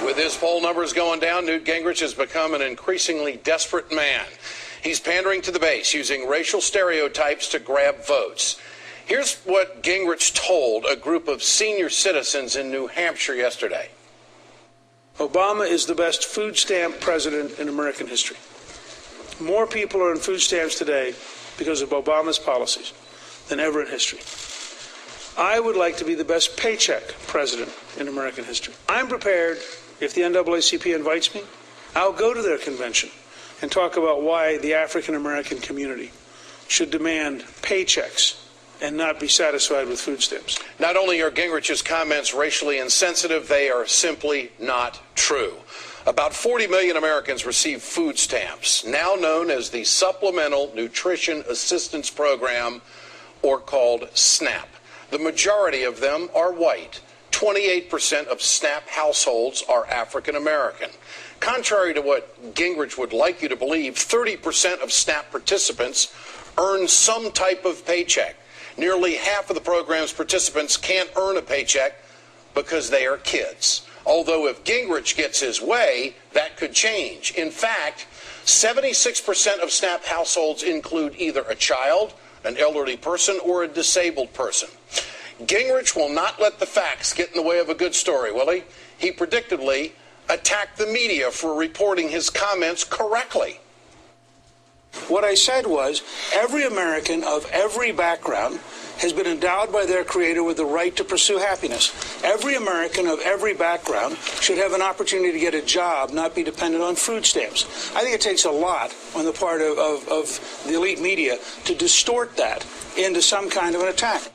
With his poll numbers going down, Newt Gingrich has become an increasingly desperate man. He's pandering to the base, using racial stereotypes to grab votes. Here's what Gingrich told a group of senior citizens in New Hampshire yesterday. Obama is the best food stamp president in American history. More people are on food stamps today because of Obama's policies than ever in history. I would like to be the best paycheck president in American history. I'm prepared, if the NAACP invites me, I'll go to their convention and talk about why the African American community should demand paychecks and not be satisfied with food stamps. Not only are Gingrich's comments racially insensitive, they are simply not true. About 40 million Americans receive food stamps, now known as the Supplemental Nutrition Assistance Program, or called SNAP. The majority of them are white. 28% of SNAP households are African American. Contrary to what Gingrich would like you to believe, 30% of SNAP participants earn some type of paycheck. Nearly half of the program's participants can't earn a paycheck because they are kids. Although if Gingrich gets his way, that could change. In fact, 76% of SNAP households include either a child, an elderly person, or a disabled person. Gingrich will not let the facts get in the way of a good story, will he? He predictably attacked the media for reporting his comments correctly. What I said was, every American of every background has been endowed by their Creator with the right to pursue happiness. Every American of every background should have an opportunity to get a job, not be dependent on food stamps. I think it takes a lot on the part of the elite media to distort that into some kind of an attack.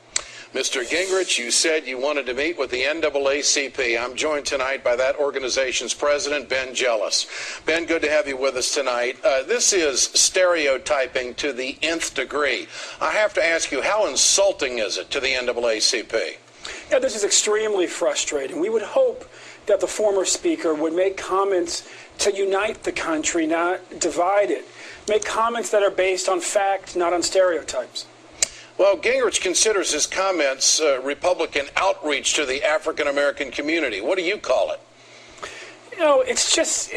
Mr. Gingrich, you said you wanted to meet with the NAACP. I'm joined tonight by that organization's president, Ben Jealous. Ben, good to have you with us tonight. This is stereotyping to the nth degree. I have to ask you, how insulting is it to the NAACP? Yeah, this is extremely frustrating. We would hope that the former speaker would make comments to unite the country, not divide it. Make comments that are based on fact, not on stereotypes. Well, Gingrich considers his comments Republican outreach to the African American community. What do you call it? You know, it's just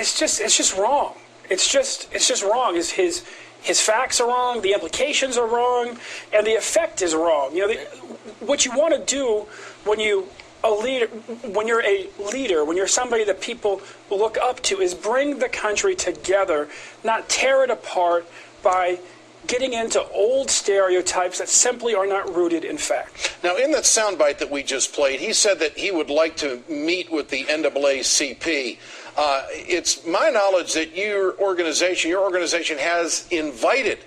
wrong. It's just wrong. His facts are wrong, the implications are wrong, and the effect is wrong. You know, what you want to do when you're a leader, when you're somebody that people look up to, is bring the country together, not tear it apart by getting into old stereotypes that simply are not rooted in fact. Now, in that soundbite that we just played, he said that he would like to meet with the NAACP. It's my knowledge that your organization has invited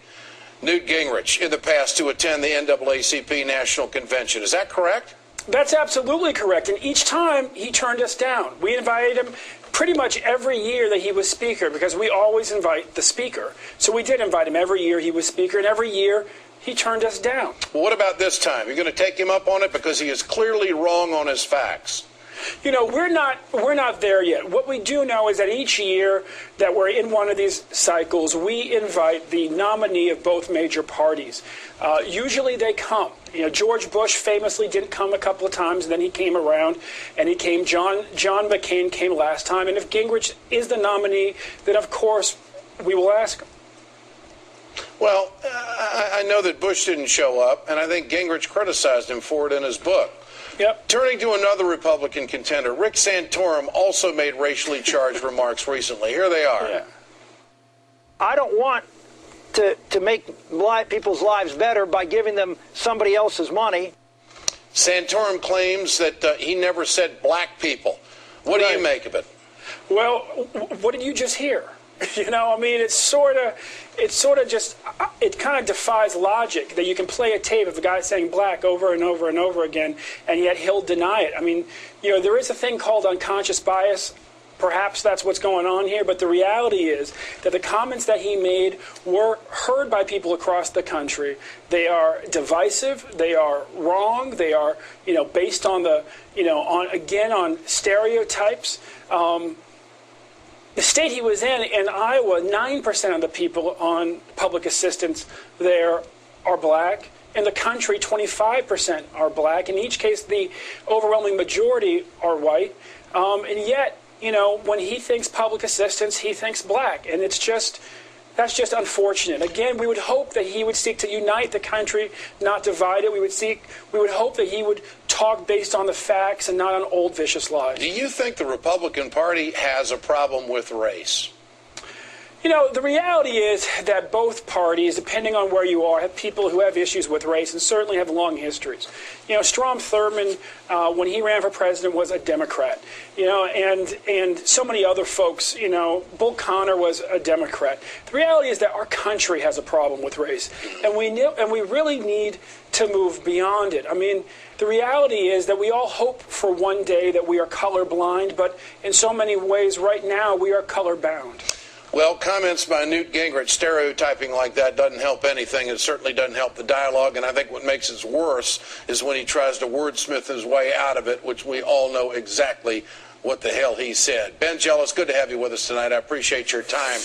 Newt Gingrich in the past to attend the NAACP National Convention. Is that correct? That's absolutely correct. And each time he turned us down. We invited him pretty much every year that he was speaker, because we always invite the speaker. So we did invite him every year he was speaker, and every year he turned us down. Well, what about this time? You're going to take him up on it because he is clearly wrong on his facts. You know, we're not there yet. What we do know is that each year that we're in one of these cycles, we invite the nominee of both major parties. Usually they come. You know, George Bush famously didn't come a couple of times, and then he came around, and he came. John McCain came last time, and if Gingrich is the nominee, then of course we will ask him. Well, I know that Bush didn't show up, and I think Gingrich criticized him for it in his book. Yep. Turning to another Republican contender, Rick Santorum also made racially charged remarks recently. Here they are. Yeah. I don't want to make people's lives better by giving them somebody else's money. Santorum claims that he never said black people. What do you make of it? Well, what did you just hear? You know, I mean, it kind of defies logic that you can play a tape of a guy saying black over and over and over again, and yet he'll deny it. I mean, you know, there is a thing called unconscious bias. Perhaps that's what's going on here, but the reality is that the comments that he made were heard by people across the country. They are divisive, they are wrong, they are, you know, based on the, you know, on stereotypes. The state he was in Iowa, 9% of the people on public assistance there are black. In the country, 25% are black. In each case, the overwhelming majority are white. And yet, you know, when he thinks public assistance, he thinks black. And that's just unfortunate. Again, we would hope that he would seek to unite the country, not divide it. We would hope that he would talk based on the facts and not on old vicious lies. Do you think the Republican Party has a problem with race? You know, the reality is that both parties, depending on where you are, have people who have issues with race and certainly have long histories. You know, Strom Thurmond, when he ran for president, was a Democrat. You know, and so many other folks, you know, Bull Connor was a Democrat. The reality is that our country has a problem with race, and we really need to move beyond it. I mean, the reality is that we all hope for one day that we are colorblind, but in so many ways right now we are colorbound. Well, comments by Newt Gingrich stereotyping like that doesn't help anything. It certainly doesn't help the dialogue, and I think what makes it worse is when he tries to wordsmith his way out of it, which we all know exactly what the hell he said. Ben Jealous, good to have you with us tonight. I appreciate your time.